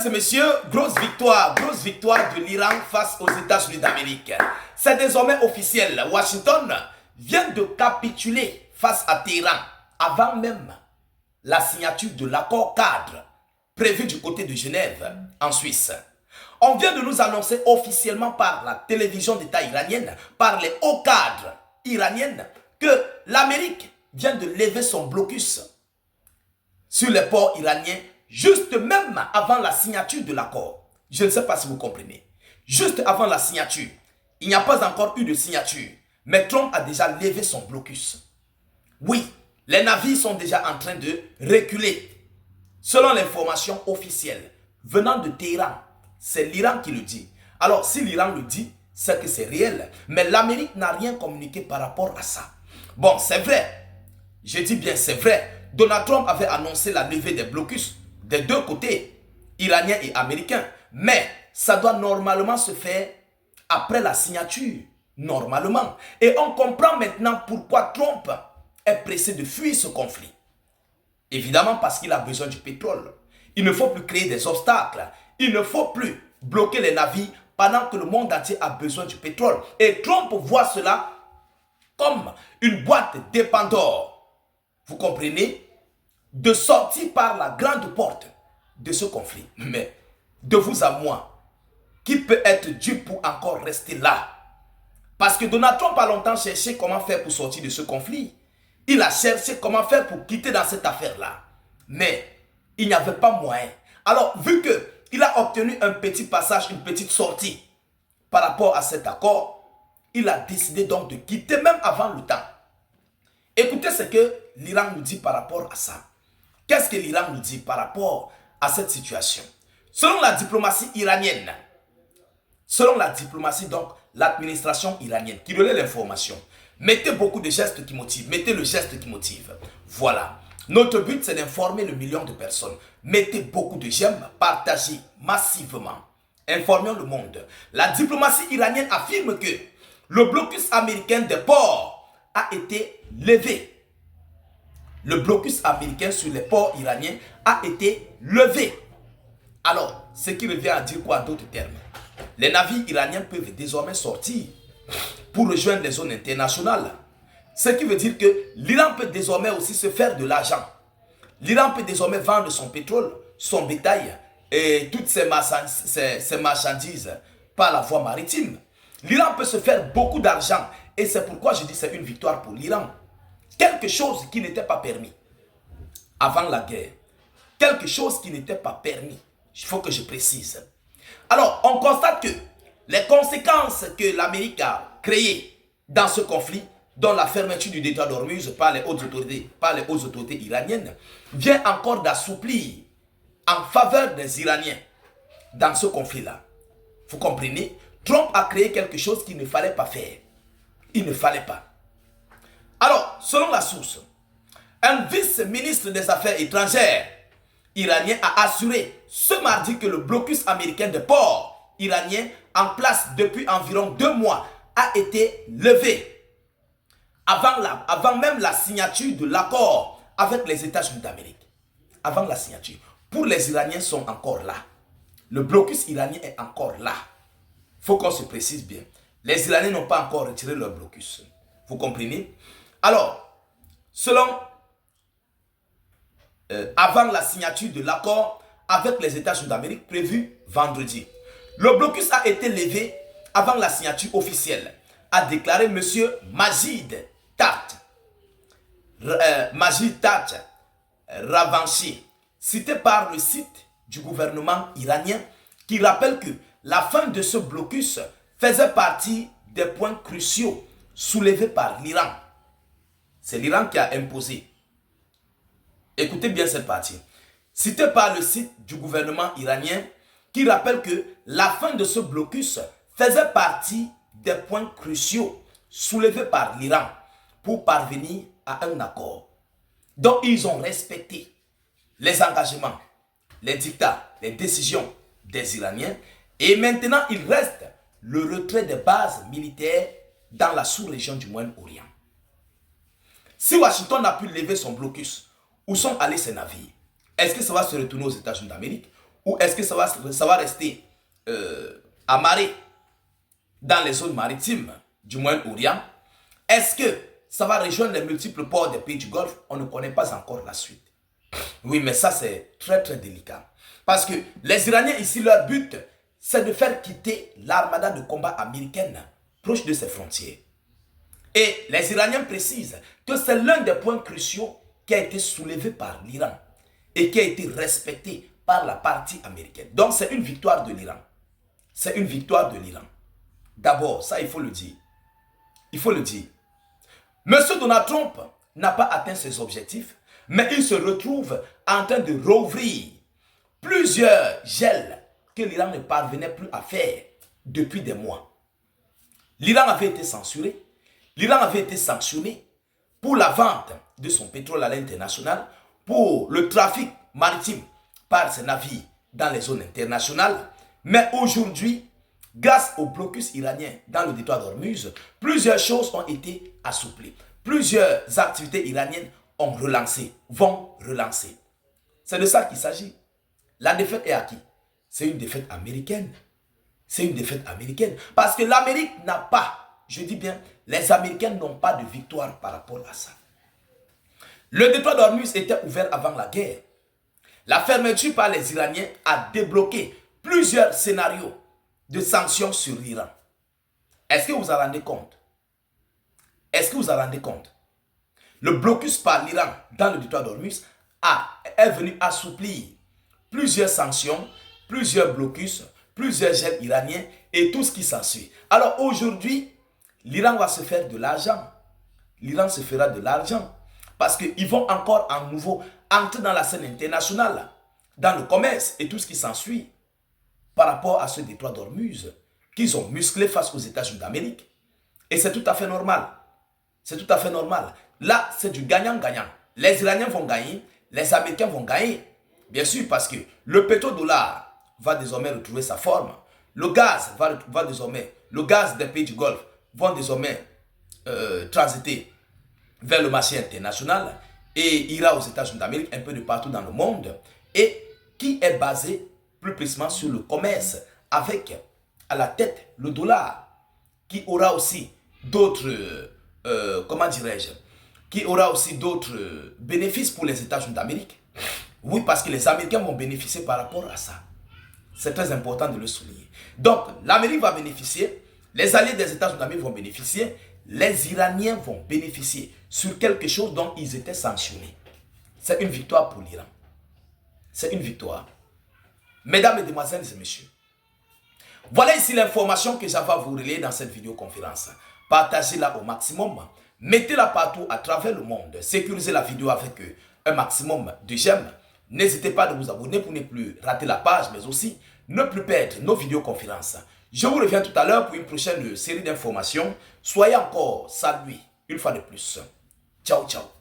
et messieurs, grosse victoire de l'Iran face aux États-Unis d'Amérique. C'est désormais officiel. Washington vient de capituler face à Téhéran avant même la signature de l'accord cadre prévu du côté de Genève en Suisse. On vient de nous annoncer officiellement par la télévision d'État iranienne, par les hauts cadres iraniennes, que l'Amérique vient de lever son blocus sur les ports iraniens juste même avant la signature de l'accord. Je ne sais pas si vous comprenez. Juste avant la signature, il n'y a pas encore eu de signature, mais Trump a déjà levé son blocus. Oui, les navires sont déjà en train de reculer. Selon l'information officielle venant de Téhéran, c'est l'Iran qui le dit. Alors, si l'Iran le dit, c'est que c'est réel. Mais l'Amérique n'a rien communiqué par rapport à ça. Bon, c'est vrai. Je dis bien c'est vrai. Donald Trump avait annoncé la levée des blocus des deux côtés, iraniens et américains. Mais ça doit normalement se faire après la signature. Normalement. Et on comprend maintenant pourquoi Trump est pressé de fuir ce conflit. Évidemment parce qu'il a besoin du pétrole. Il ne faut plus créer des obstacles. Il ne faut plus bloquer les navires pendant que le monde entier a besoin du pétrole. Et Trump voit cela comme une boîte de Pandore. Vous comprenez? De sortir par la grande porte de ce conflit. Mais de vous à moi, qui peut être dû pour encore rester là? Parce que Donald Trump a longtemps cherché comment faire pour sortir de ce conflit. Il a cherché comment faire pour quitter dans cette affaire-là. Mais il n'y avait pas moyen. Alors, vu qu'il a obtenu un petit passage, une petite sortie par rapport à cet accord, il a décidé donc de quitter même avant le temps. Écoutez ce que l'Iran nous dit par rapport à ça. Qu'est-ce que l'Iran nous dit par rapport à cette situation? Selon la diplomatie iranienne, selon la diplomatie, donc l'administration iranienne qui relaie l'information, mettez beaucoup de gestes qui motivent, mettez le geste qui motive. Voilà. Notre but, c'est d'informer le million de personnes. Mettez beaucoup de j'aime, partagez massivement. Informons le monde. La diplomatie iranienne affirme que le blocus américain des ports a été levé. Le blocus américain sur les ports iraniens a été levé. Alors, ce qui revient à dire quoi d'autres termes? Les navires iraniens peuvent désormais sortir pour rejoindre les zones internationales. Ce qui veut dire que l'Iran peut désormais aussi se faire de l'argent. L'Iran peut désormais vendre son pétrole, son bétail et toutes ses marchandises par la voie maritime. L'Iran peut se faire beaucoup d'argent et c'est pourquoi je dis que c'est une victoire pour l'Iran. Quelque chose qui n'était pas permis avant la guerre. Quelque chose qui n'était pas permis. Il faut que je précise. Alors, on constate que les conséquences que l'Amérique a créées dans ce conflit, dont la fermeture du détroit d'Ormuz par les hautes autorités iraniennes, vient encore d'assouplir en faveur des Iraniens dans ce conflit-là. Vous comprenez? Trump a créé quelque chose qu'il ne fallait pas faire. Il ne fallait pas. Alors, selon la source, un vice-ministre des Affaires étrangères iranien a assuré ce mardi que le blocus américain de ports iraniens en place depuis environ 2 mois a été levé avant même la signature de l'accord avec les États-Unis d'Amérique. Avant la signature. Pour les Iraniens sont encore là. Le blocus iranien est encore là. Il faut qu'on se précise bien. Les Iraniens n'ont pas encore retiré leur blocus. Vous comprenez? Alors, selon avant la signature de l'accord avec les États-Unis d'Amérique prévu vendredi, le blocus a été levé avant la signature officielle, a déclaré M. Majid Takht Ravanchi, cité par le site du gouvernement iranien, qui rappelle que la fin de ce blocus faisait partie des points cruciaux soulevés par l'Iran. C'est l'Iran qui a imposé. Écoutez bien cette partie. Cité par le site du gouvernement iranien, qui rappelle que la fin de ce blocus faisait partie des points cruciaux soulevés par l'Iran pour parvenir à un accord. Donc ils ont respecté les engagements, les dictats, les décisions des Iraniens et maintenant il reste le retrait des bases militaires dans la sous-région du Moyen-Orient. Si Washington a pu lever son blocus, où sont allés ces navires? Est-ce que ça va se retourner aux États-Unis d'Amérique ou est-ce que ça va rester amarré dans les zones maritimes du Moyen-Orient? Est-ce que ça va rejoindre les multiples ports des pays du Golfe? On ne connaît pas encore la suite. Oui, mais ça c'est très très délicat. Parce que les Iraniens ici, leur but, c'est de faire quitter l'armada de combat américaine proche de ses frontières. Et les Iraniens précisent que c'est l'un des points cruciaux qui a été soulevé par l'Iran et qui a été respecté par la partie américaine. Donc c'est une victoire de l'Iran. C'est une victoire de l'Iran. D'abord, ça il faut le dire. Il faut le dire. Monsieur Donald Trump n'a pas atteint ses objectifs, mais il se retrouve en train de rouvrir plusieurs gels que l'Iran ne parvenait plus à faire depuis des mois. L'Iran avait été censuré, l'Iran avait été sanctionné pour la vente de son pétrole à l'international, pour le trafic maritime par ses navires dans les zones internationales. Mais aujourd'hui, grâce au blocus iranien dans le détroit d'Ormuz, plusieurs choses ont été assouplies. Plusieurs activités iraniennes ont relancé, vont relancer. C'est de ça qu'il s'agit. La défaite est à qui? C'est une défaite américaine. C'est une défaite américaine. Parce que l'Amérique n'a pas, je dis bien, les Américains n'ont pas de victoire par rapport à ça. Le détroit d'Ormuz était ouvert avant la guerre. La fermeture par les Iraniens a débloqué plusieurs scénarios de sanctions sur l'Iran. Est-ce que vous vous en rendez compte? Est-ce que vous vous en rendez compte? Le blocus par l'Iran dans le détroit d'Ormuz est venu assouplir plusieurs sanctions, plusieurs blocus, plusieurs gels iraniens et tout ce qui s'ensuit. Alors aujourd'hui, l'Iran va se faire de l'argent. L'Iran se fera de l'argent parce qu'ils vont encore à nouveau entrer dans la scène internationale, dans le commerce et tout ce qui s'ensuit par rapport à ce détroit d'Ormuz qu'ils ont musclé face aux États-Unis d'Amérique. Et c'est tout à fait normal. C'est tout à fait normal. Là, c'est du gagnant-gagnant. Les Iraniens vont gagner, les Américains vont gagner. Bien sûr, parce que le pétrodollar va désormais retrouver sa forme. Le gaz va désormais, le gaz des pays du Golfe vont désormais transiter vers le marché international et ira aux États-Unis d'Amérique, un peu de partout dans le monde, et qui est basé plus précisément sur le commerce avec à la tête le dollar, qui aura aussi d'autres, comment dirais-je, qui aura aussi d'autres bénéfices pour les États-Unis d'Amérique. Oui, parce que les Américains vont bénéficier par rapport à ça. C'est très important de le souligner. Donc, l'Amérique va bénéficier, les alliés des États-Unis d'Amérique vont bénéficier, les Iraniens vont bénéficier sur quelque chose dont ils étaient sanctionnés. C'est une victoire pour l'Iran. C'est une victoire. Mesdames, Mesdemoiselles et Messieurs, voilà ici l'information que j'avais à vous relayer dans cette vidéoconférence. Partagez-la au maximum. Mettez-la partout à travers le monde. Sécurisez la vidéo avec un maximum de j'aime. N'hésitez pas à vous abonner pour ne plus rater la page, mais aussi ne plus perdre nos vidéoconférences. Je vous reviens tout à l'heure pour une prochaine série d'informations. Soyez encore salués une fois de plus. Ciao, ciao.